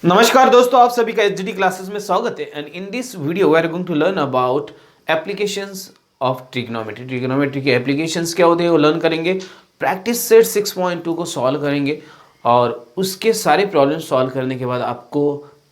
नमस्कार दोस्तों, आप सभी का एचडी क्लासेस में स्वागत है। And in this video we are going to learn about applications of trigonometry. Trigonometry के एप्लीकेशंस क्या होते हैं वो लर्न करेंगे। प्रैक्टिस सेट 6.2 को सॉल्व करेंगे और उसके सारे प्रॉब्लम सॉल्व करने के बाद आपको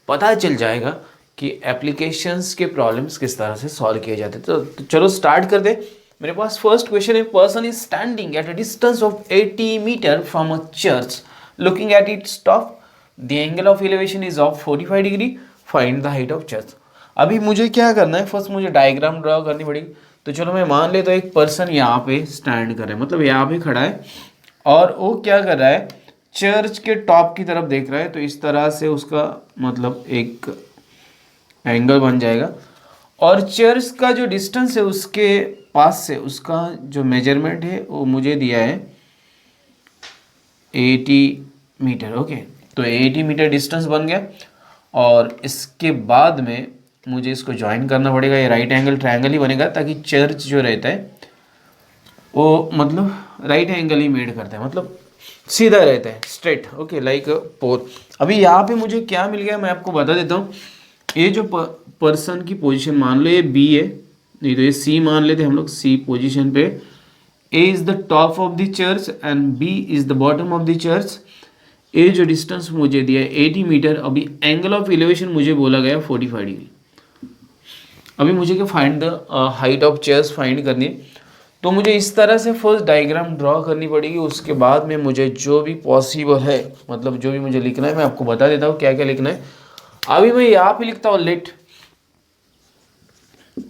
पता चल जाएगा कि एप्लीकेशंस के प्रॉब्लम्स किस तरह से सॉल्व किए जाते हैं। तो चलो स्टार्ट कर दे। मेरे पास फर्स्ट क्वेश्चन है, person is standing at a distance of 80 metre from a church looking at its top. The angle of elevation is of 45 degree. Find the height of church. अभी मुझे क्या करना है, फर्स्ट मुझे डायग्राम ड्रॉ करनी पड़ेगी। तो चलो मैं मान लेता हूँ एक पर्सन यहाँ पे स्टैंड कर रहा है, मतलब यहाँ पे खड़ा है और वो क्या कर रहा है, चर्च के टॉप की तरफ देख रहा है। तो इस तरह से उसका मतलब एक एंगल बन जाएगा और चर्च का जो डिस्टेंस है उसके पास से उसका जो मेजरमेंट है वो मुझे दिया है 80 मीटर। ओके, तो 80 मीटर डिस्टेंस बन गया और इसके बाद में मुझे इसको ज्वाइन करना पड़ेगा। ये राइट एंगल ट्रायंगल ही बनेगा ताकि चर्च जो रहता है वो मतलब राइट एंगल ही मेड करता है, मतलब सीधा रहता है, स्ट्रेट। Okay, like pole. अभी यहाँ पे मुझे क्या मिल गया मैं आपको बता देता हूँ। ये जो पर्सन की पोजीशन मान लो ये बी है, नहीं तो ये सी मान लेते हम लोग। सी पोजीशन पे A is the top of the church and B is the bottom of the church. A जो डिस्टेंस मुझे दिया है 80 मीटर। अभी एंगल ऑफ एलिवेशन मुझे बोला गया 45 डिग्री। अभी मुझे क्या find the height of chairs find करनी है। तो मुझे इस तरह से फर्स्ट डायग्राम ड्रॉ करनी पड़ेगी। उसके बाद में मुझे जो भी पॉसिबल है, मतलब जो भी मुझे लिखना है मैं आपको बता देता हूँ क्या क्या लिखना है। अभी मैं यहाँ पे लिखता हूँ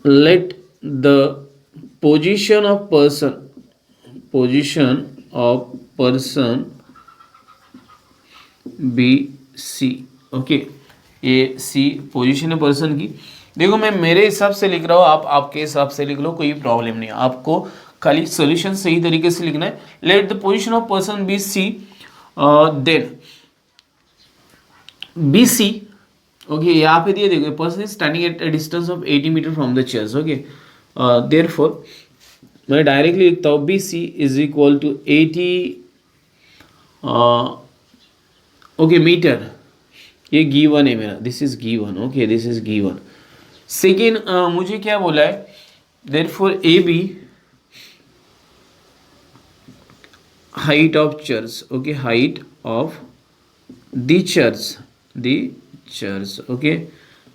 let the position of person B C. Okay, ये सी पोजीशन है पर्सन की। देखो मैं मेरे हिसाब से लिख रहा हूँ, आप आपके हिसाब से लिख लो, कोई प्रॉब्लम नहीं है। आपको खाली सॉल्यूशन सही तरीके से लिखना है। Let the position of person B C, then B C. Okay, यहाँ पे दिए देखो person is standing at a distance of 80 metre from the church. Okay, therefore मैं डायरेक्टली लिखता हूँ B C is equal to 80 okay metre. ये given है मेरा, this is given. Okay, this is given. Second मुझे क्या बोला है, therefore A B height of church. Okay, height of the church. Okay,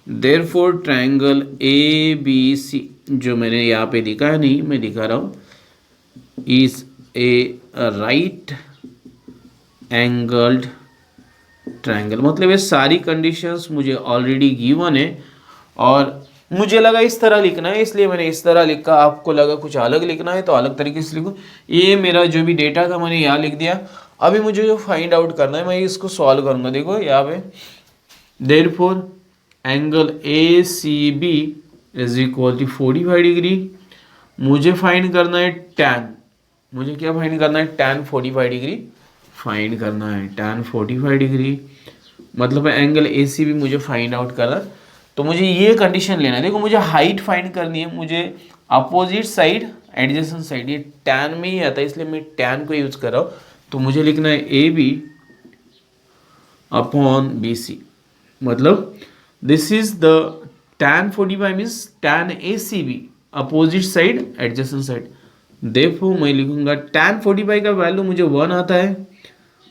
therefore triangle A B C जो मैंने यहाँ पे दिखा है, नहीं मैं दिखा रहा हूँ, is a right angled triangle. मतलब ये सारी कंडीशंस मुझे ऑलरेडी गिवन है और मुझे लगा इस तरह लिखना है, इसलिए मैंने इस तरह लिखा। आपको लगा कुछ अलग लिखना है तो अलग तरीके से लिखो। ये मेरा जो भी डेटा था मैंने यहाँ लिख दिया। अभी मुझे जो फाइंड आउट करना है मैं इसको सॉल्व करूँगा। देखो यहाँ पे therefore angle A C B is equal to 45 degree. मुझे फाइंड करना है टैन। मुझे क्या फाइंड करना है, टैन 45 डिग्री फाइंड करना है। टैन 45 डिग्री मतलब एंगल ए सी भी मुझे फाइंड आउट करना। तो मुझे ये कंडीशन लेना है। देखो मुझे हाइट फाइंड करनी है, मुझे अपोजिट साइड एडजेसेंट साइड, ये टैन में ही आता है इसलिए मैं टैन को यूज कर रहा हूँ। तो मुझे लिखना है A B upon B C, मतलब this is the tan 45 means tan A C B opposite side adjacent side. देखो मैं लिखूंगा टैन 45 का वैल्यू मुझे 1 आता है,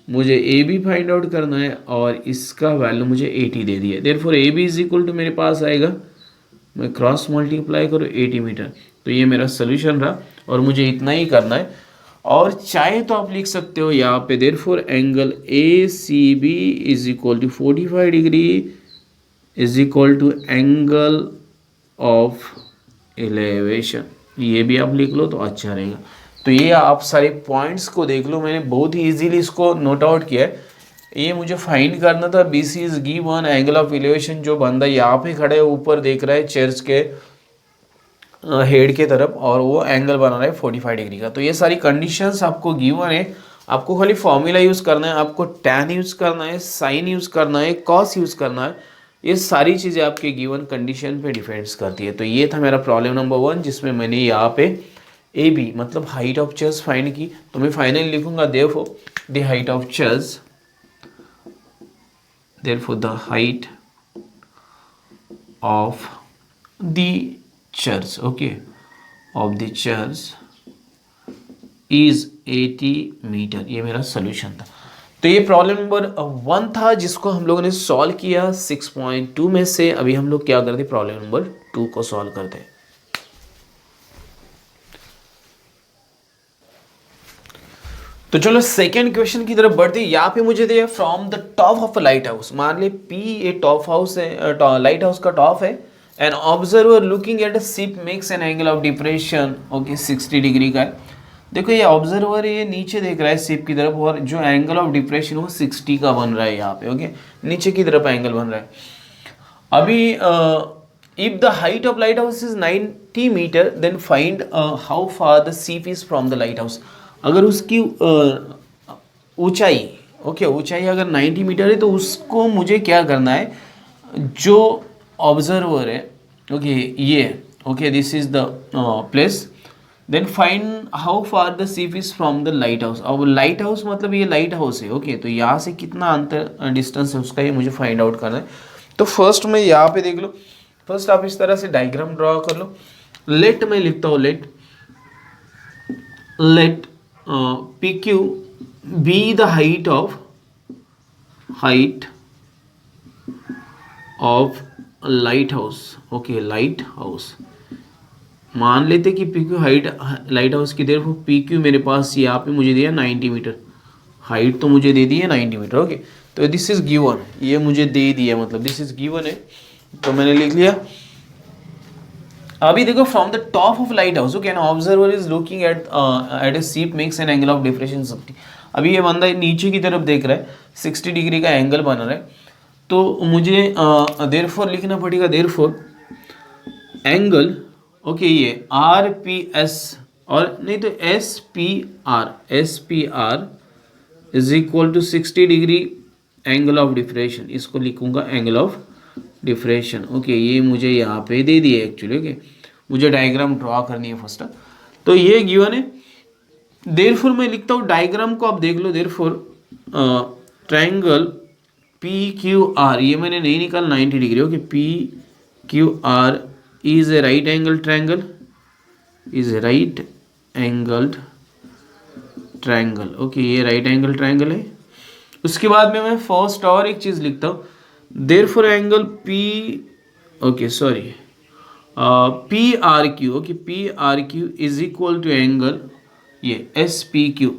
मुझे ए बी फाइंड आउट करना है और इसका वैल्यू मुझे 80 दे दिया है। Therefore A B is equal to मेरे पास आएगा, मैं क्रॉस मल्टीप्लाई करूँ 80 मीटर। तो ये मेरा सोल्यूशन रहा और मुझे इतना ही करना है। और चाहे तो आप लिख सकते हो यहाँ पे therefore angle A C B is equal to 45 degree is equal to angle of elevation. ये भी आप लिख लो तो अच्छा रहेगा। तो ये आप सारे पॉइंट्स को देख लो, मैंने बहुत ही इजीली इसको नोट आउट किया है। ये मुझे फाइंड करना था, B C is given angle of elevation. जो बंदा यहाँ पे खड़ा है ऊपर देख रहा है चर्च के हेड के तरफ और वो एंगल बना रहा है 45 डिग्री का। तो ये सारी कंडीशंस आपको गिवन है। आपको खाली फॉर्मूला यूज़ करना है, आपको टैन यूज़ करना है, साइन यूज़ करना है, कॉस यूज़ करना है। ये सारी चीज़ें आपके गिवन कंडीशन पे डिपेंड्स करती है। तो ये था मेरा प्रॉब्लम नंबर 1 जिसमें मैंने यहाँ पे ए बी मतलब हाइट ऑफ चर्च फाइंड की। तो मैं फाइनली लिखूंगा therefore the height of church therefore the height of the church, okay, of the church is 80 metre. ये मेरा सोल्यूशन था। तो ये प्रॉब्लम नंबर 1 था जिसको हम लोगों ने सॉल्व किया 6.2 में से। अभी हम लोग क्या करते, प्रॉब्लम नंबर 2 को सॉल्व करते हैं। तो चलो सेकेंड क्वेश्चन की तरफ बढ़ते हैं। यहाँ पे मुझे दिया from the top of a light house. मान ले पी ए टॉप हाउस है, लाइट हाउस का टॉप है। An observer looking at a ship makes an angle of depression, okay, 60 degree का है। देखो ये ऑब्जर्वर ये नीचे देख रहा है शिप की तरफ, और जो एंगल ऑफ डिप्रेशन वो 60 का बन रहा है यहाँ पे, ओके, नीचे की तरफ एंगल बन रहा है। अभी if the height of lighthouse is 90 metre then find how far the ship is from the lighthouse. अगर उसकी ऊंचाई, ओके, ऊंचाई अगर 90 मीटर है तो उसको मुझे क्या करना है, जो ऑब्जर्वर है, ओके, ये, okay, this is the place, then find how far the ship is from the lighthouse. अब लाइट हाउस मतलब ये लाइट हाउस है, ओके, तो यहाँ से कितना अंतर डिस्टेंस है उसका ये मुझे फाइंड आउट करना है। तो फर्स्ट में यहाँ पे देख लो, फर्स्ट आप इस तरह से डायग्राम ड्रॉ कर लो। लेट मैं लिखता हूँ, let PQ be the height of lighthouse, okay, lighthouse. मान लेते कि PQ हाइट लाइट हाउस की, देर PQ मेरे पास यहाँ पे मुझे दिया 90 मीटर, हाइट तो मुझे दे दी है 90 मीटर, ओके। तो दिस इज गिवन, ये मुझे दे दिया, मतलब दिस इज गिवन है, तो मैंने लिख लिया। अभी देखो from the top of lighthouse, okay, an observer is looking at a ship makes an angle of depression 60। अभी ये बंदा नीचे की तरफ देख रहा है, 60 डिग्री का एंगल बन रहा है। तो मुझे देयरफॉर लिखना पड़ेगा, देयरफॉर एंगल, ओके, ये RPS और नहीं तो SPR is equal to 60 degree angle of depression. इसको लिखूंगा एंगल ऑफ डिफ्रेक्शन, ओके, ये मुझे यहाँ पे दे दिए एक्चुअली, ओके, मुझे डायग्राम ड्रॉ करनी है फर्स्ट। तो ये गिवन है, देयरफॉर मैं लिखता हूँ डायग्राम को, आप देख लो, देयरफॉर ट्रायंगल PQR, ये मैंने नहीं निकाला 90 degree, okay, PQR is a right angle triangle, is a right angled triangle, okay, ये राइट एंगल ट्रायंगल है। उसके बाद में मैं फर्स्ट और एक चीज़ लिखता हूँ, therefore angle PRQ, okay, PRQ is equal to angle ये SPQ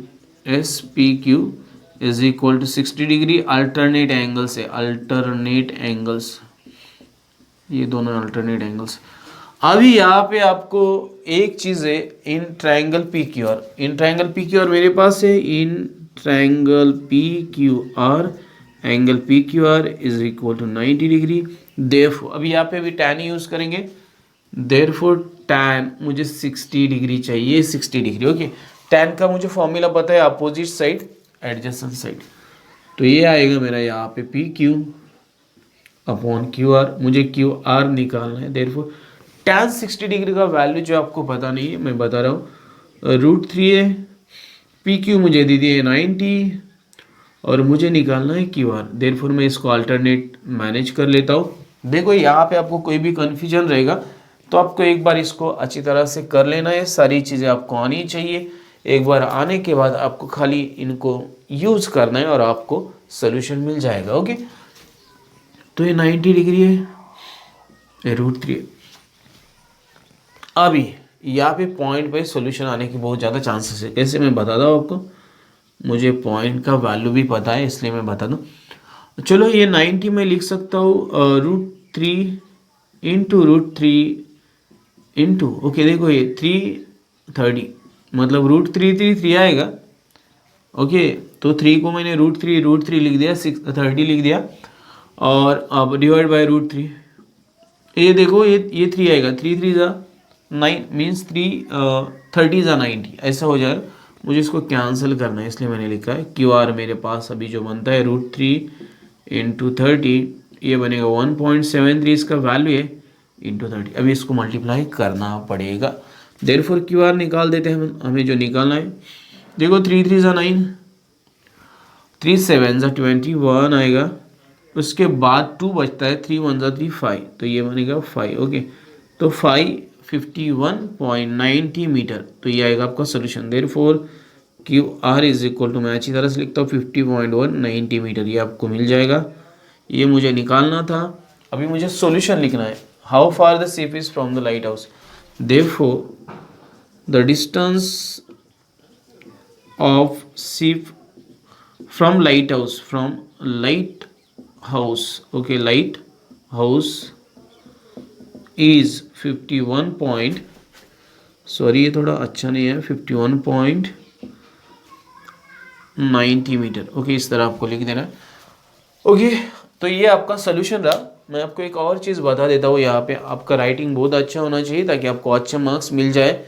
is equal to 60 degree. Alternate angles है, अल्टरनेट एंगल्स, ये दोनों अल्टरनेट एंगल्स। अभी यहाँ पे आपको एक चीज़ है, in triangle PQR, in triangle PQR मेरे पास है, in triangle PQR angle PQR is equal to 90 degree. Therefore अभी यहाँ पे भी tan यूज करेंगे, देयरफॉर tan मुझे 60 डिग्री चाहिए, 60 डिग्री, ओके। tan का मुझे फॉर्मूला पता है, अपोजिट साइड एडजेसेंट साइड, तो ये आएगा मेरा यहाँ पे PQ अपॉन QR, मुझे QR निकालना है। देयरफॉर tan 60 डिग्री का वैल्यू जो आपको पता नहीं है, मैं बता रहा हूँ, √3 है। PQ मुझे दे दिए 90 और मुझे निकालना है QR। देयरफॉर मैं इसको अल्टरनेट मैनेज कर लेता हूँ। देखो यहाँ पे आपको कोई भी कन्फ्यूजन रहेगा तो आपको एक बार इसको अच्छी तरह से कर लेना है, सारी चीज़ें आपको आनी चाहिए। एक बार आने के बाद आपको खाली इनको यूज करना है और आपको सोल्यूशन मिल जाएगा, ओके। तो ये 90 डिग्री है, ये √3। अभी यहाँ पे पॉइंट पे सोल्यूशन आने की बहुत ज़्यादा चांसेस है। कैसे, मैं बताता हूँ आपको, मुझे पॉइंट का वैल्यू भी पता है इसलिए मैं बता दूँ। चलो ये 90 में लिख सकता हूँ √3 इंटू √3 इंटू, ओके, देखो ये 330, मतलब √3 आएगा, ओके। तो 3 को मैंने √3 लिख दिया, 30 लिख दिया, और अब डिवाइड बाय √3, ये देखो ये 3 आएगा, 3 3 ज़ा 9 मीन्स 30 ज़ा 90, ऐसा हो जाएगा। मुझे इसको कैंसिल करना है इसलिए मैंने लिखा है QR मेरे पास अभी जो बनता है √3 इंटू 30, ये बनेगा 1.73 इसका वैल्यू है, इंटू 30। अभी इसको मल्टीप्लाई करना पड़ेगा। देयरफॉर QR निकाल देते हैं हमें जो निकालना है। देखो 3 3 ज़ा 9, 3 7 ज़ा 21 आएगा, उसके बाद 2 बचता है, 3 1 जा 3 5, तो ये बनेगा 5। ओके, तो 51.90 मीटर, तो ये आएगा आपका solution. Therefore Q R is equal to, मैं अच्छी तरह से लिखता हूँ 50.190 मीटर, ये आपको मिल जाएगा। ये मुझे निकालना था, अभी मुझे सॉल्यूशन लिखना है। How far the ship is from the light house, therefore the distance of ship from light house, from light house, okay, lighthouse is 51 point, sorry ये थोड़ा अच्छा नहीं है, 51.90 मीटर। ओके, इस तरह आपको लिख देना है। ओके, तो ये आपका सोल्यूशन रहा। मैं आपको एक और चीज़ बता देता हूँ, यहाँ पे आपका राइटिंग बहुत अच्छा होना चाहिए ताकि आपको अच्छे मार्क्स मिल जाए।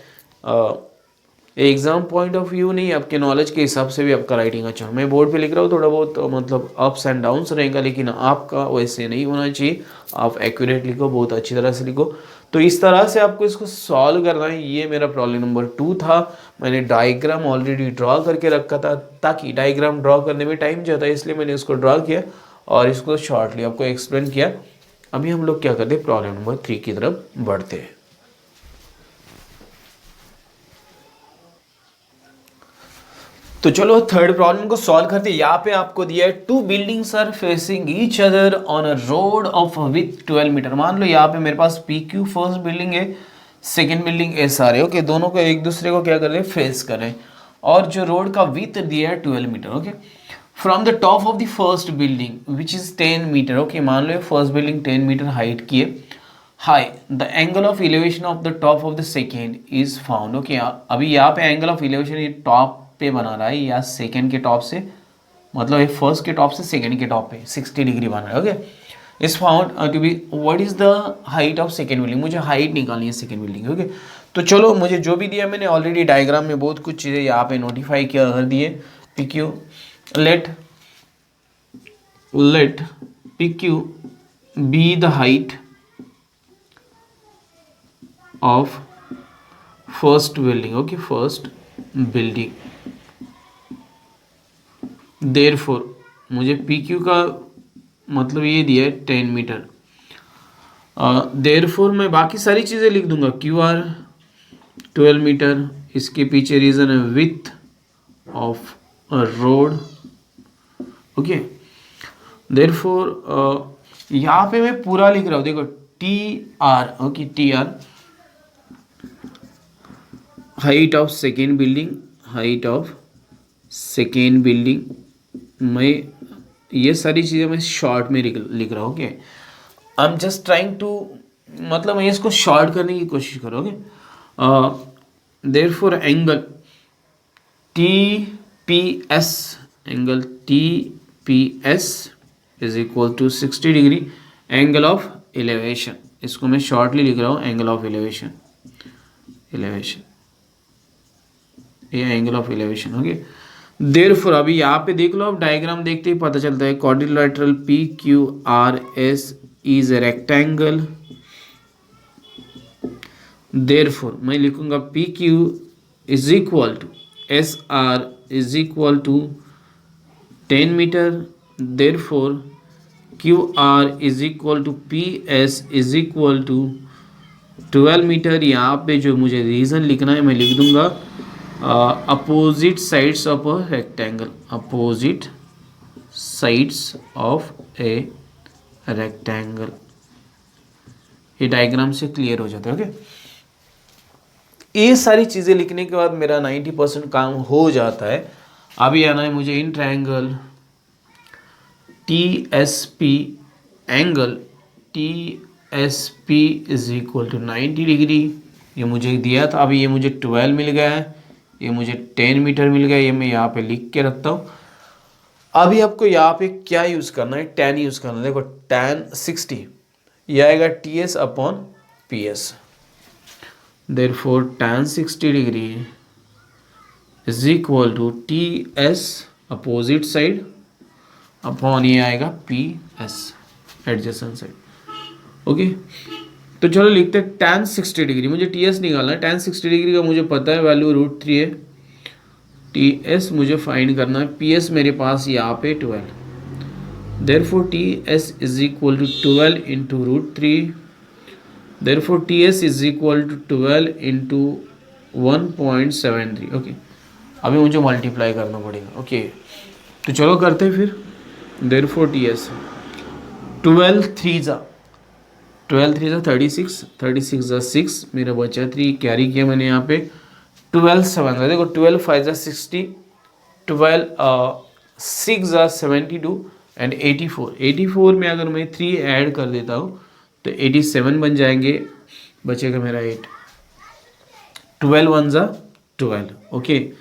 एग्ज़ाम पॉइंट ऑफ व्यू नहीं, आपके नॉलेज के हिसाब से भी आपका राइटिंग अच्छा हो। मैं बोर्ड पे लिख रहा हूँ, थोड़ा बहुत मतलब अप्स एंड डाउन्स रहेगा, लेकिन आपका वैसे नहीं होना चाहिए। आप एक्यूरेट लिखो, बहुत अच्छी तरह से लिखो। तो इस तरह से आपको इसको सॉल्व करना है। ये मेरा प्रॉब्लम नंबर 2 था। मैंने डायग्राम ऑलरेडी ड्रॉ करके रखा था, ताकि डायग्राम ड्रॉ करने में टाइम जाता है, इसलिए मैंने इसको ड्रॉ किया और इसको शॉर्टली आपको एक्सप्लेन किया। अभी हम लोग क्या करते हैं, प्रॉब्लम नंबर 3 की तरफ बढ़ते हैं। तो चलो थर्ड प्रॉब्लम को सॉल्व करते हैं। यहाँ पे आपको दिया है 2 buildings are facing each other on a road of with 12 metre. मान लो यहाँ पे मेरे पास पी क्यू फर्स्ट बिल्डिंग है, सेकेंड बिल्डिंग एस आर है। ओके, दोनों को एक दूसरे को क्या कर रहे हैं, फेस कर रहे हैं, और जो रोड का विथ दिया है 12 metre. Okay, from the top of the first building which is 10 metre. Okay, मान लो फर्स्ट बिल्डिंग 10 मीटर हाइट की है, high the angle of elevation of the top of the second is found. Okay, अभी यहाँ पे angle of elevation ये top पे बना रहा है या सेकेंड के टॉप से, मतलब ये फर्स्ट के टॉप से सेकेंड के टॉप पे 60 डिग्री बना रहा है। Okay, is found to be, what is the height of second building, मुझे हाइट निकालनी है सेकेंड बिल्डिंग। ओके, तो चलो मुझे जो भी दिया, मैंने ऑलरेडी डायग्राम में बहुत कुछ चीज़ें यहाँ पे नोटिफाई किया कर दिए। P Q, let P Q be the height of first building. Okay, first building, therefore मुझे पी क्यू का मतलब ये दिया है 10 मीटर। देयरफॉर मैं बाकी सारी चीज़ें लिख दूंगा, क्यू आर 12 मीटर, इसके पीछे रीज़न है width of road. Okay, therefore यहाँ पे मैं पूरा लिख रहा हूँ, देखो T R. Okay, T are height of second building, height of second building, मैं ये सारी चीज़ें मैं शॉर्ट में लिख रहा हूँ। Okay, I am just trying to, मतलब मैं इसको शॉर्ट करने की कोशिश करोगे। Therefore angle T P S, angle T P S is equal to 60 degree angle of elevation, इसको मैं शॉर्टली लिख रहा हूँ, एंगल ऑफ एलिवेशन, ये angle of elevation. Okay, therefore अभी यहाँ पे देख लो, आप डायग्राम देखते ही पता चलता है, quadrilateral P Q R S is a rectangle. Therefore मैं लिखूंगा P Q is equal to S R is equal to 10 metre. Therefore Q R is equal to P S is equal to 12 metre. यहाँ पे जो मुझे reason लिखना है मैं लिख दूंगा, opposite sides of a rectangle, opposite sides of a rectangle. ये डायग्राम से क्लियर हो जाता है। ओके, ये सारी चीज़ें लिखने के बाद मेरा 90% काम हो जाता है। अभी आना है मुझे in triangle T S P, angle T S P is equal to 90 degree, ये मुझे दिया था। अभी ये मुझे 12 मिल गया है, ये मुझे 10 मीटर मिल गया, ये मैं यहाँ पे लिख के रखता हूँ। अभी आपको यहाँ पे क्या यूज़ करना है, tan यूज़ करना है। देखो tan 60, ये आएगा T S upon P S. Therefore tan 60 degree is equal to T S opposite side upon ये आएगा P S adjacent side. Okay, तो चलो लिखते हैं tan 60 डिग्री, मुझे टी एस निकालना है। tan 60 डिग्री का मुझे पता है वैल्यू √3 है, टी एस मुझे फाइंड करना है, पी एस मेरे पास यहाँ पे 12। Therefore TS is equal to 12 into root 3. Therefore TS is equal to 12 into 1.73. Okay, अभी मुझे मल्टीप्लाई करना पड़ेगा. ओके, तो चलो करते हैं फिर. Therefore TS 12 3 जा 36, 36 जा 6, मेरा बचा 3, कैरी किया मैंने यहाँ पे. 12 7 जा, देखो 12 5 जा 60, 12 6 जा 72 एंड 84. 84 में अगर मैं 3 ऐड कर देता हूँ तो 87 बन जाएंगे, बचेगा मेरा 8. 12 1 जा 12. ओके,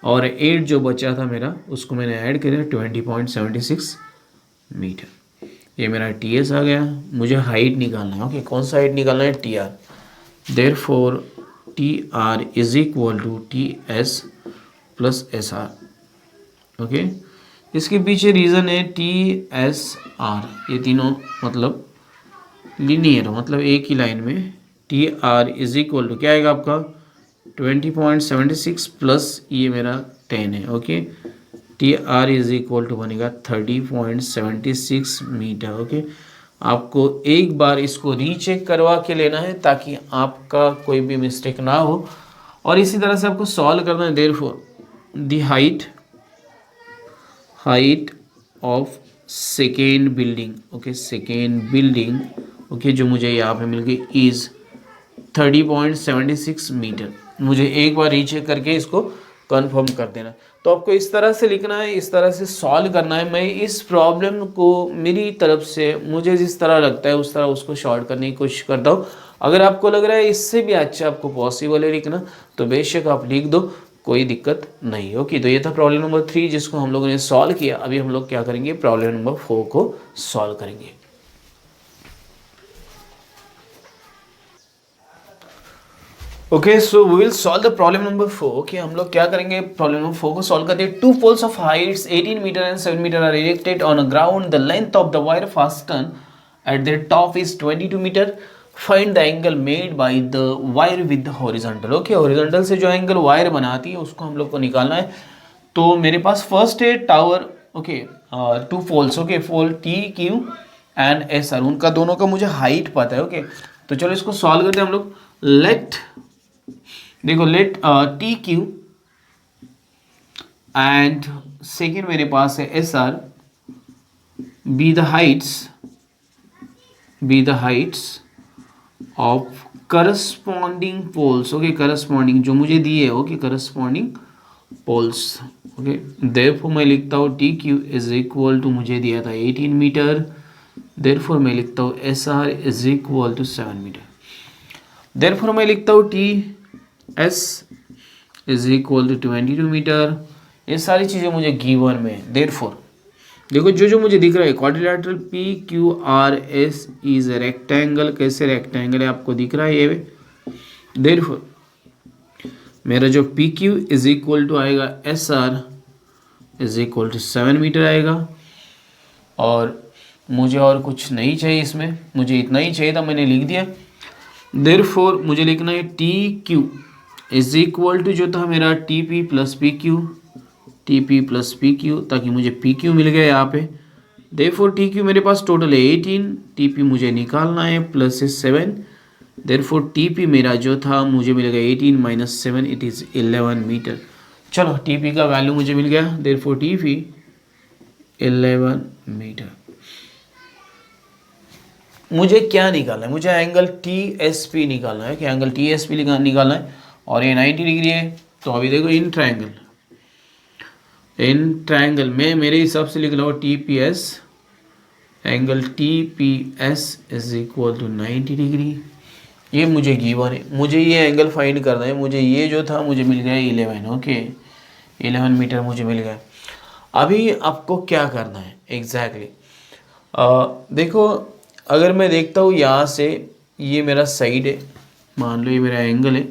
और 8 जो बचा था मेरा उसको मैंने ऐड किया 20.76 मीटर. ये मेरा टी एस आ गया. मुझे हाइट निकालना है. ओके, कौन सा हाइट निकालना है? T R. Therefore T R is equal to T S plus S R. Okay, इसके पीछे रीज़न है टी एस आर, ये तीनों मतलब लीनियर, मतलब एक ही लाइन में. T R is equal to क्या आएगा आपका 20.76 प्लस ये मेरा 10 है. Okay, T R is equal to बनेगा 30.76 मीटर. ओके, आपको एक बार इसको रीचेक करवा के लेना है ताकि आपका कोई भी मिस्टेक ना हो, और इसी तरह से आपको सॉल्व करना है. Therefore the height of second building. Okay, second building, okay, जो मुझे यहाँ पे मिल गई इज 30.76 मीटर. मुझे एक बार रीचेक करके इसको कंफर्म कर देना. तो आपको इस तरह से लिखना है, इस तरह से सॉल्व करना है. मैं इस प्रॉब्लम को मेरी तरफ से मुझे जिस तरह लगता है उस तरह उसको सॉल्व करने की कोशिश करता हूँ. अगर आपको लग रहा है इससे भी अच्छा आपको पॉसिबल है लिखना तो बेशक आप लिख दो, कोई दिक्कत नहीं. ओके, तो ये था प्रॉब्लम नंबर 3 जिसको हम लोगों ने सॉल्व किया. अभी हम लोग क्या करेंगे, प्रॉब्लम नंबर 4 को सॉल्व करेंगे. Okay, so we will solve the problem number 4. Okay, हम लोग क्या करेंगे, प्रॉब्लम नंबर 4 को सॉल्व करते हैं. 2 poles of heights 18 metre and 7 metre are erected on a ground. The length of the wire fastened at their top is 22 metre. Find the angle made by the wire with the horizontal. Okay, horizontal से जो angle wire बनाती है उसको हम लोग को निकालना है. तो मेरे पास फर्स्ट है tower. Okay, 2 poles. Okay, pole T Q and S R, उनका दोनों का मुझे हाइट पता है. ओके, तो चलो इसको सॉल्व करते हैं हम लोग. देखो let T Q and second मेरे पास है S R be the heights of corresponding poles. Okay, corresponding जो मुझे दिए. Okay, corresponding poles. Okay, therefore मैं लिखता हूँ T Q is equal to, मुझे दिया था 18 मीटर. देयरफॉर मैं लिखता हूँ S R is equal to 7 metre. Therefore मैं लिखता हूँ T S is equal to 22 metre. ये सारी चीज़ें मुझे गिवन में है. देयरफॉर देखो जो जो मुझे दिख रहा है, quadrilateral P Q R S is rectangle. कैसे रेक्टेंगल है आपको दिख रहा है ये. देयरफॉर मेरा जो P Q is equal to आएगा S R is equal to 7 meter आएगा. और मुझे और कुछ नहीं चाहिए इसमें, मुझे इतना ही चाहिए था, मैंने लिख दिया. देयरफॉर मुझे लिखना है T Q is equal to जो था मेरा T P plus P Q, T P plus P Q, ताकि मुझे पी क्यू मिल गया यहाँ पे. देयरफॉर टी क्यू मेरे पास टोटल है 18, टी पी मुझे निकालना है प्लस है 7. देयरफॉर टी पी मेरा जो था मुझे मिलेगा 18 माइनस 7, इट इज़ 11 मीटर. चलो टी पी का वैल्यू मुझे मिल गया. Therefore T P 11 metre. मुझे क्या निकालना है, मुझे एंगल टी एस पी निकालना है. कि एंगल टी एस पी निकालना है और ये 90 डिग्री है. तो अभी देखो इन ट्रायंगल में मेरे हिसाब से लिख लो T P S, angle T P S is equal to 90 degree. ये मुझे गिवन है, मुझे ये एंगल फाइंड करना है. मुझे ये जो था मुझे मिल गया 11. ओके, 11 मीटर मुझे मिल गया. अभी आपको क्या करना है एग्जैक्टली देखो, अगर मैं देखता हूँ यहाँ से ये मेरा साइड है, मान लो ये मेरा एंगल है,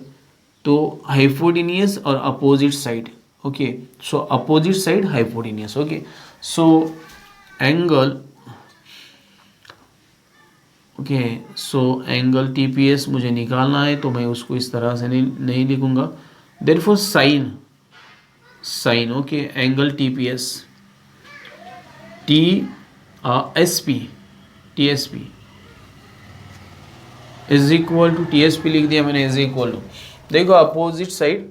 तो हाइपोटेनियस और अपोजिट साइड. ओके, सो opposite side hypotenuse. Okay, so angle, okay, so angle T P S मुझे निकालना है तो मैं उसको इस तरह से नहीं लिखूँगा. Therefore sine. Okay, angle T P S, T S P T S P is equal to T S P लिख दिया मैंने, इज इक्वल टू, देखो opposite side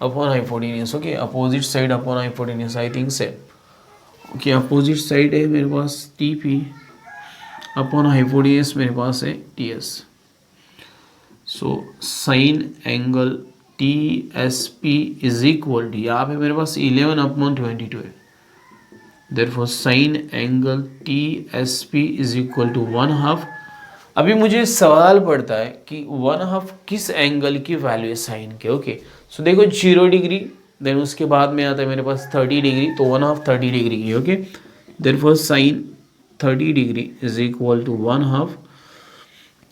upon hypotenuse, okay opposite side upon hypotenuse, I think say okay opposite side है मेरे पास T P upon hypotenuse मेरे पास है T S. So sine angle T S P is equal to, यहाँ पे मेरे पास 11 अपॉन 22 है, therefore sine angle T S P is equal to 1/2। अभी मुझे सवाल पड़ता है कि 1/2 किस एंगल की वैल्यू है साइन के, ओके सो देखो 0 डिग्री, देन उसके बाद में आता है मेरे पास 30 डिग्री, तो 1/2 30 डिग्री की, okay therefore sine 30 degree is equal to 1/2।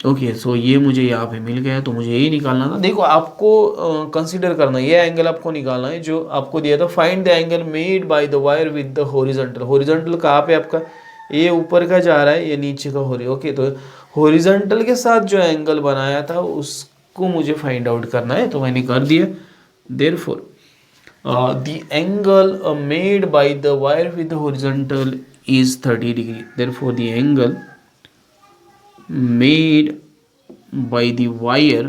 Okay so ये मुझे यहाँ पे मिल गया, तो मुझे यही निकालना था। देखो आपको कंसीडर करना, ये एंगल आपको निकालना है जो आपको दिया था, find the angle made by the wire with the horizontal. Horizontal कहाँ पे आपका, ये ऊपर का जा रहा है, ये नीचे का हो रही है, ओके तो हॉरिजॉन्टल के साथ जो एंगल बनाया था उसको मुझे फाइंड आउट करना है, तो मैंने कर दिया। Therefore the angle made by the wire with the horizontal is 30 degree, therefore the angle made by the wire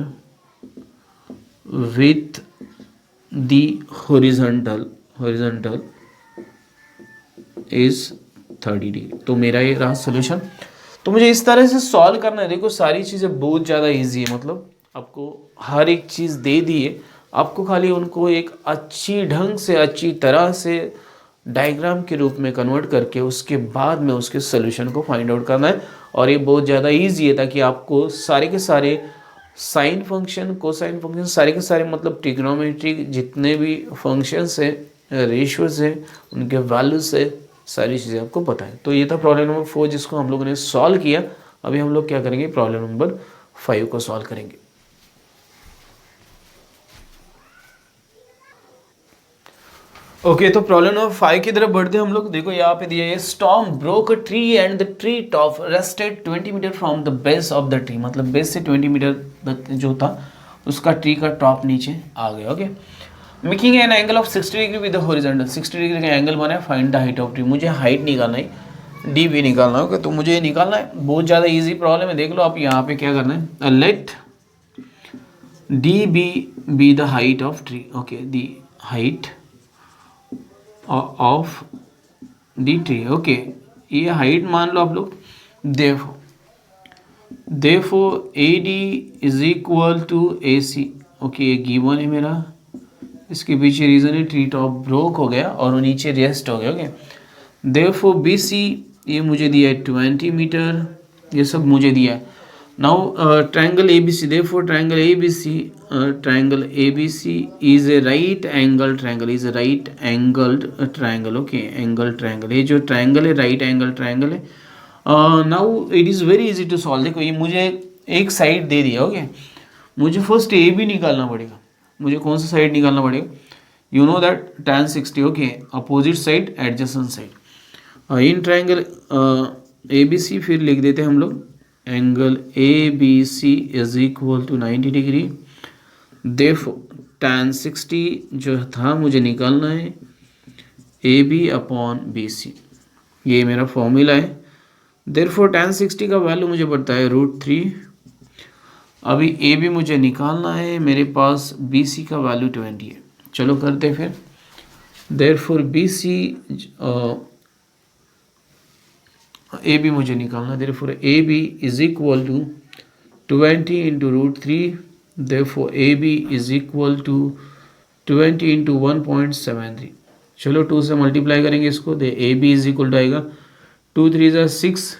with the horizontal is 30 degree. तो मेरा ये रहा सोल्यूशन। तो मुझे इस तरह से सॉल्व करना है। देखो सारी चीज़ें बहुत ज़्यादा इजी है, मतलब आपको हर एक चीज़ दे दी है, आपको खाली उनको एक अच्छी ढंग से अच्छी तरह से डायग्राम के रूप में कन्वर्ट करके उसके बाद में उसके सोल्यूशन को फाइंड आउट करना है। और ये बहुत ज़्यादा इजी है, ताकि आपको सारे के सारे साइन फंक्शन कोसाइन फंक्शन सारे के सारे मतलब ट्रिग्नोमेट्रिक जितने भी फंक्शंस है रेशियोज है उनके वैल्यूज है सारी चीज़ें आपको पता है। तो ये था प्रॉब्लम नंबर 4 जिसको हम लोगों ने सॉल्व किया। अभी हम लोग क्या करेंगे, प्रॉब्लम नंबर 5 को सॉल्व करेंगे। ओके तो प्रॉब्लम नंबर 5 की तरफ बढ़ते हैं हम लोग। देखो यहाँ पे दिया है, storm broke a tree and the tree top rested 20 metre from the base of the tree, मतलब बेस से 20 मीटर तक जो था उसका ट्री का टॉप नीचे आ गया, okay making an angle of 60 degree with horizontal, 60 degree का एंगल बना है। Find the height of tree, मुझे हाइट निकालना है, डी भी निकालना है, ओके तो मुझे ये निकालना है। बहुत ज़्यादा ईजी प्रॉब्लम है, देख लो आप यहाँ पे क्या करना है, let D be the height of tree, okay the height of the tree, okay ये हाइट मान लो आप लोग। Therefore A D is equal to A C, okay ये गिवन है मेरा, इसके पीछे रीज़न है ट्री टॉप ब्रोक हो गया और वो नीचे रेस्ट हो गया, ओके देयरफॉर बी सी ये मुझे दिया है 20 मीटर, ये सब मुझे दिया है। Now triangle A B C, therefore triangle A B C is a right angle triangle, is a right angled triangle, okay angle triangle, ये जो ट्रायंगल है राइट एंगल ट्रायंगल है। Now it is very easy to solve. देखो ये मुझे एक side दे दिया, okay मुझे फर्स्ट ए बी निकालना पड़ेगा। मुझे कौन सा साइड निकालना पड़ेगा, you know that tan 60, okay opposite side adjacent side in triangle A B C, फिर लिख देते हैं हम लोग angle A B C is equal to 90 degree. Therefore tan 60 जो था मुझे निकालना है A B upon B C, ये मेरा फॉर्मूला है। देयरफॉर tan 60 का वैल्यू मुझे पड़ता है √3। अभी ए बी मुझे निकालना है, मेरे पास बी सी का वैल्यू 20 है। चलो करते हैं फिर। Therefore B C A B मुझे निकालना है, therefore A B is equal to 20 into √3, therefore A B is equal to 20 into 1.73। चलो 2 से मल्टीप्लाई करेंगे इसको, they A B is equal to आएगा 2 3 ज़ा 6,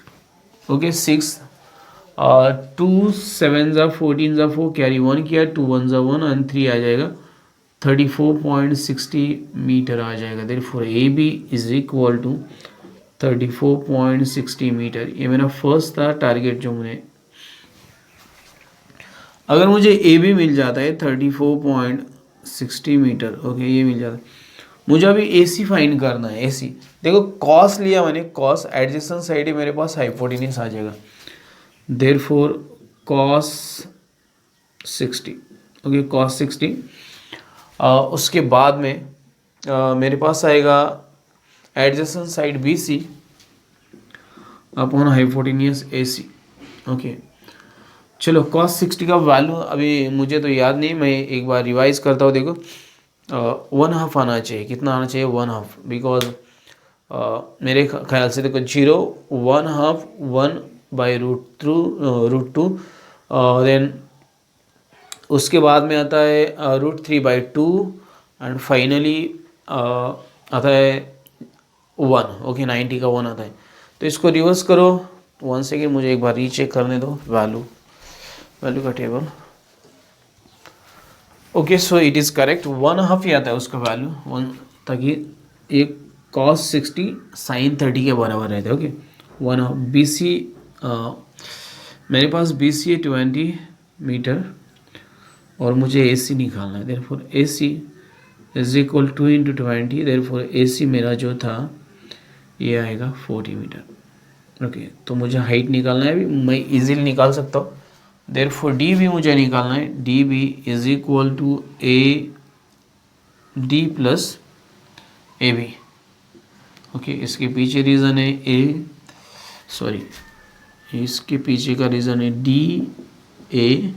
ओके 6 2 7 ज़ा 14 ज़ा 4 कैरी 1 किया, 2 1 ज़ा 1 एंड 3 आ जाएगा 34.60 मीटर आ जाएगा। Therefore A B is equal to 34.60 metre. ये मेरा फर्स्ट था टारगेट जो मैंने, अगर मुझे ए बी मिल जाता है 34.60 मीटर, ओके ये मिल जाता है। मुझे अभी ए सी फाइंड करना है। ए सी देखो कॉस लिया मैंने, कॉस एडजेसेंट साइड है मेरे पास हाइपोटेन्यूस आ जाएगा, देयरफॉर cos 60, ओके cos 60। उसके बाद में मेरे पास आएगा adjacent side B C, upon hypotenuse A C. Okay, चलो कॉस 60 का वैल्यू अभी मुझे तो याद नहीं, मैं एक बार रिवाइज करता हूँ। देखो 1/2 आना चाहिए, कितना आना चाहिए 1/2, बिकॉज मेरे ख्याल से देखो 0 1/2 1/√2 देन उसके बाद में आता है √3/2 एंड फाइनली आता है 1। ओके 90 का 1 आता है, तो इसको रिवर्स करो। 1 सेकेंड मुझे एक बार रीचेक करने दो वैल्यू का table. Okay so it is correct, 1/2 ही आता है उसका वैल्यू 1, ताकि एक cos 60 sin 30 के बराबर रहता है। ओके 1/2 बी सी, मेरे पास बी सी है 20 मीटर और मुझे ए सी निकालना है। Therefore A C is equal 2 × 20, therefore A C मेरा जो था ये आएगा 40 मीटर। ओके तो मुझे हाइट निकालना है, अभी मैं इजीली निकाल सकता हूँ। देयरफॉर डी भी मुझे निकालना है, D B is equal to A D plus A B. Okay इसके पीछे रीज़न है इसके पीछे का रीज़न है डी ए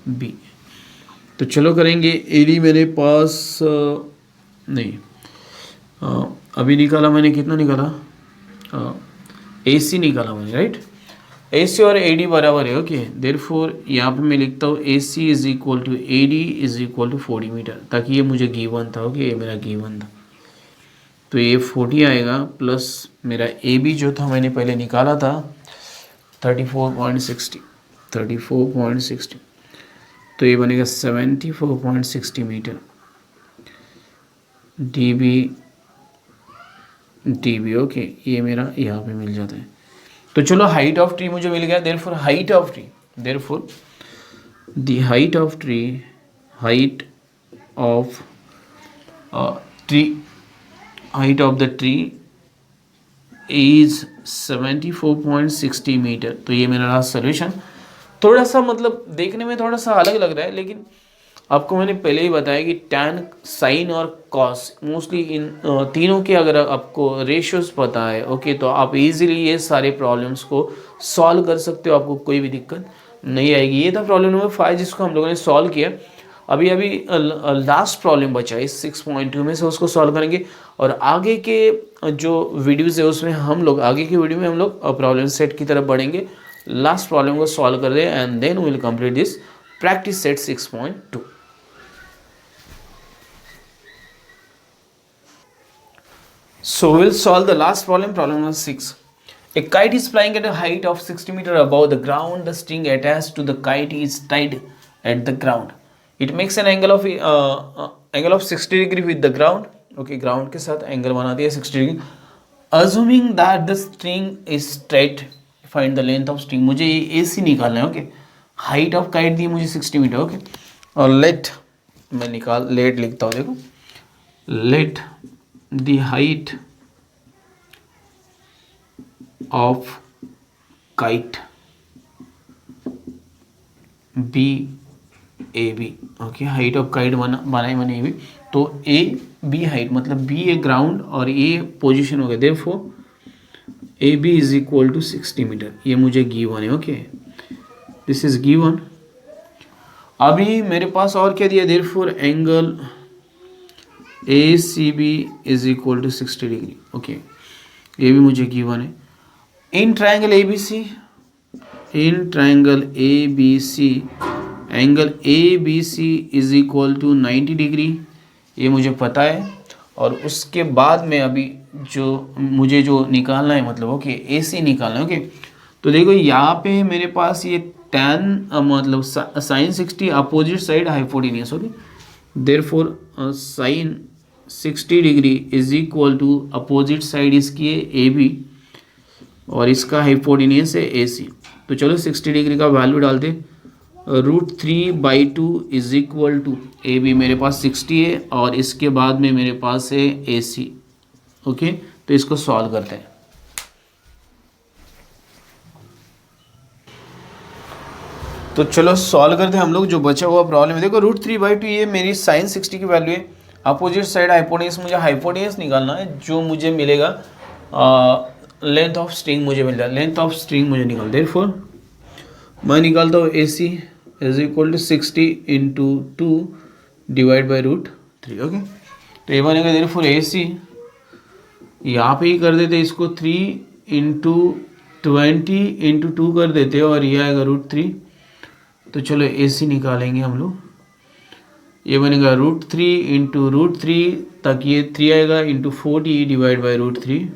बी। तो चलो करेंगे। ए डी मेरे पास नहीं, अभी निकाला मैंने, कितना निकाला, ए सी निकाला मैंने, राइट। ए सी और ए डी बराबर है। ओके देयरफॉर यहाँ पे मैं लिखता हूँ A C is equal to A D is equal to 40 meter, ताकि ये मुझे गिवन था। ओके ये मेरा गिवन था, तो ये 40 आएगा प्लस मेरा ए बी जो था मैंने पहले निकाला था 34.60, तो ये बनेगा 74.60 मीटर। डी बी ओके ये मेरा यहाँ पे मिल जाता है। तो चलो हाइट ऑफ ट्री मुझे मिल गया। Therefore height of tree, therefore the height of the tree is 74.60 metre. तो ये मेरा रहा सोल्यूशन। थोड़ा सा मतलब देखने में थोड़ा सा अलग लग रहा है, लेकिन आपको मैंने पहले ही बताया कि टैन, साइन और कॉस मोस्टली इन तीनों के अगर आपको रेशियोज पता है, ओके, तो आप इजीली ये सारे प्रॉब्लम्स को सॉल्व कर सकते हो, आपको कोई भी दिक्कत नहीं आएगी। ये था प्रॉब्लम नंबर 5 जिसको हम लोगों ने सॉल्व किया। अभी लास्ट प्रॉब्लम बचा है 6.2 में से, उसको सॉल्व करेंगे और आगे के जो वीडियोज़ है उसमें हम लोग आगे की वीडियो में हम लोग प्रॉब्लम सेट की तरफ बढ़ेंगे। लास्ट प्रॉब्लम को सॉल्व कर दे and then will complete this practice set 6.2। So we'll solve the last problem number 6. A kite is flying at a height of 60 meter above the ground. The string attached to the kite is tied at the ground. It makes an angle of 60 degree with the ground. Okay, ground के साथ angle बनाती है 60 degree. Assuming that the string is straight, find the length of string. मुझे ये AC निकालना है। Okay, height of kite दी मुझे 60 metre. Okay और let लिखता हूँ। देखो let the height of kite be AB। Okay height of kite बनाई मैंने AB, तो ए बी हाइट मतलब बी ए ग्राउंड और ए पोजीशन हो गया। Therefore A B is equal to 60 metre, ये मुझे गिवन है। Okay this is given. अभी मेरे पास और क्या दिया, देयरफॉर angle A C B is equal to 60 डिग्री। ओके ये भी मुझे गिवन है। In triangle A B C, angle A B C is equal to 90 degree, ये मुझे पता है। और उसके बाद में अभी मुझे जो निकालना है मतलब ओके ए सी निकालना है। ओके तो देखो यहाँ पे मेरे पास ये tan मतलब sine 60 opposite side hypotenuse. Okay therefore sine 60 degree is equal to opposite side इसकी है ए बी और इसका हाइपोटेनियस है ए सी। तो चलो 60 डिग्री का वैल्यू डालते, √3/2 is equal to A B मेरे पास 60 है और इसके बाद में मेरे पास है ए सी। ओके तो इसको सॉल्व करते हैं। तो चलो सॉल्व करते हैं हम लोग जो बचा हुआ प्रॉब्लम है। देखो √3/2 ये मेरी साइन 60 की वैल्यू है, अपोजिट साइड हाइपोटेनियस, मुझे हाइपोटेनियस निकालना है जो मुझे मिलेगा लेंथ ऑफ स्ट्रिंग मुझे मिल जाए, लेंथ ऑफ स्ट्रिंग मुझे निकाल, देयरफॉर मैं निकालता हूँ A C is equal to 60 into 2 divide by √3। Okay, तो ये बनेगा देयरफॉर ए सी, यहाँ पे ही कर देते इसको 3 इंटू 20 इंटू 2 कर देते और ये आएगा √3। तो चलो ए सी निकालेंगे हम लोग, ये बनेगा √3 इंटू √3 तक ये 3 आएगा इंटू 40 डिवाइड बाई √3।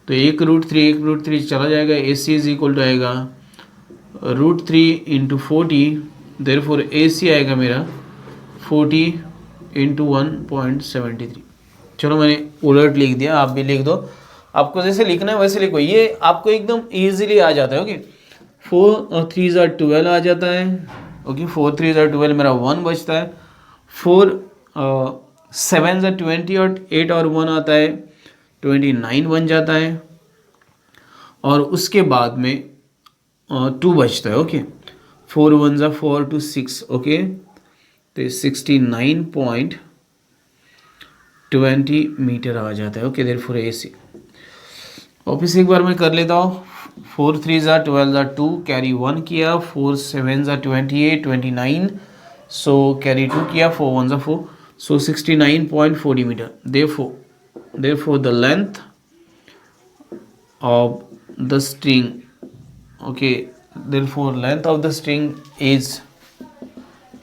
तो एक √3 चला जाएगा, ए सी इज इक्वल टू आएगा √3 इंटू 40, देयरफॉर ए सी आएगा मेरा 40 इंटू 1.73। चलो मैंने उलट लिख दिया, आप भी लिख दो, आपको जैसे लिखना है वैसे लिखो, ये आपको एकदम ईजिली आ जाता है। ओके, 4 और 3 ज़ा 12 आ जाता है। ओके, 4 3 ज़ा 12 मेरा 1 बचता है, 4 7 ज़ा 20 और 8 और 1 आता है 29 बन जाता है, और उसके बाद में 2 बचता है। ओके, 4 1 ज़ा 4 2 6। ओके, तो 69.20 मीटर आ जाता है। ओके, देयरफॉर ए सी। वापस एक बार मैं कर लेता हूँ, 4 3 ज़ा 12 ज़ा 2 कैरी 1 किया, 4 7 ज़ा 28 29, सो कैरी 2 किया, 4 1 ज़ा 4, so 69.40 metre. Therefore the length of the string, okay, therefore length of the string is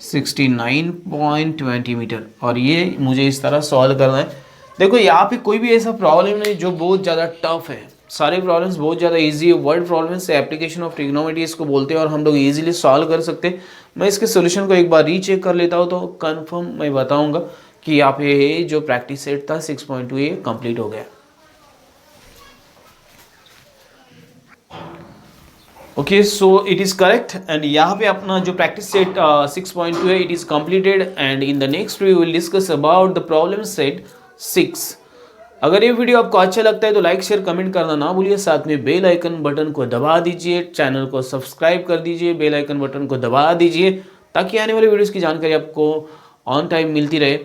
69.20 metre. और ये मुझे इस तरह सॉल्व करना है। देखो यहाँ पे कोई भी ऐसा प्रॉब्लम नहीं जो बहुत ज़्यादा टफ है, सारे प्रॉब्लम्स बहुत ज़्यादा इजी है। वर्ड प्रॉब्लम से एप्लीकेशन ऑफ ट्रिग्नोमेट्री इसको बोलते हैं और हम लोग इजीली सॉल्व कर सकते हैं। मैं इसके सोल्यूशन को एक बार रीचेक कर लेता हूँ तो कंफर्म मैं बताऊँगा कि यहाँ पे जो प्रैक्टिस सेट था 6.2 ये कंप्लीट हो गया। Okay, so it is correct and यहाँ पे अपना जो प्रैक्टिस सेट 6.2 है it is completed and in the next we will discuss about the problem set 6। अगर ये वीडियो आपको अच्छा लगता है तो लाइक शेयर कमेंट करना ना भूलिए, साथ में बेल आइकन बटन को दबा दीजिए, चैनल को सब्सक्राइब कर दीजिए, बेल आइकन बटन को दबा दीजिए ताकि आने वाले वीडियोज़ की जानकारी आपको ऑन टाइम मिलती रहे।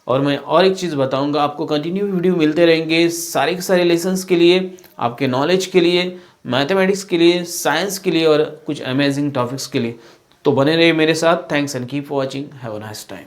और मैं और एक चीज़ बताऊंगा, आपको कंटिन्यू वीडियो मिलते रहेंगे सारे के सारे लेसन्स के लिए, आपके नॉलेज के लिए, मैथमेटिक्स के लिए, साइंस के लिए और कुछ अमेजिंग टॉपिक्स के लिए। तो बने रहिए मेरे साथ। Thanks and keep watching. Have a nice time.